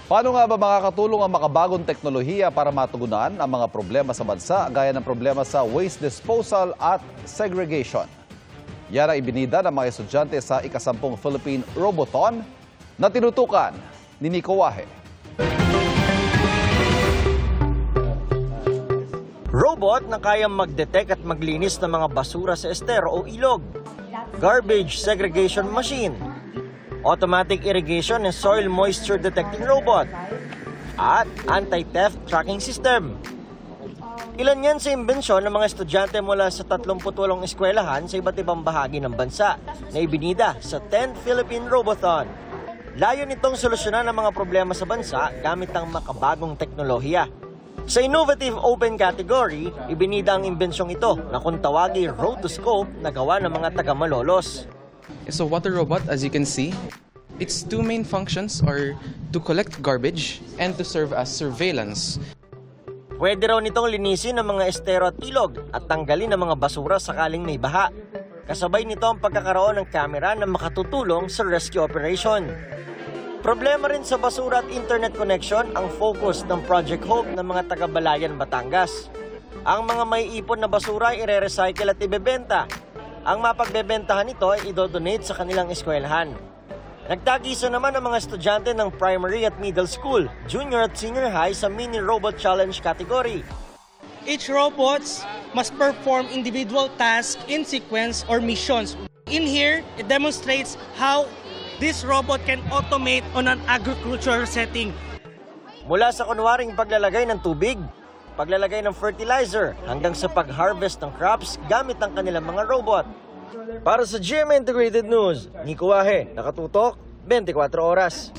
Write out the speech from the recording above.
Paano nga ba makakatulong ang makabagong teknolohiya para matugunan ang mga problema sa bansa gaya ng problema sa waste disposal at segregation? Yan ang ibinida ng mga estudyante sa ika-10 Philippine Robothon na tinutukan ni Nico Wahe. Robot na kayang mag-detect at maglinis ng mga basura sa estero o ilog. Garbage segregation machine. Automatic irrigation and soil moisture detecting robot. At anti-theft tracking system. Ilan yan sa imbensyon ng mga estudyante mula sa 38 eskwelahan sa iba't ibang bahagi ng bansa na ibinida sa 10th Philippine Robothon. Layo nitong solusyonan ang mga problema sa bansa gamit ang makabagong teknolohiya. Sa innovative open category, ibinida ang imbensyong ito na kung tawagin rotoscope na gawa ng mga taga-Malolos. It's a water robot, as you can see. Its two main functions are to collect garbage and to serve as surveillance. Pwede raw nitong linisin ang mga estero at ilog at tanggalin ang mga basura sakaling may baha. Kasabay nito ang pagkakaroon ng kamera na makatutulong sa rescue operation. Problema rin sa basura at internet connection ang focus ng Project Hope ng mga taga-Balayan, Batangas. Ang mga may ipon na basura ay ire-recycle at ibebenta. Ang mapagbebentahan nito ay idodonate sa kanilang eskwelahan. Nagtagisa naman ang mga estudyante ng primary at middle school, junior at senior high sa mini robot challenge category. Each robots must perform individual tasks in sequence or missions. In here, it demonstrates how this robot can automate on an agricultural setting. Mula sa kunwaring paglalagay ng tubig, paglalagay ng fertilizer, hanggang sa pag-harvest ng crops gamit ang kanilang mga robot. Para sa GMA Integrated News, Nico Wahe, nakatutok, 24 oras.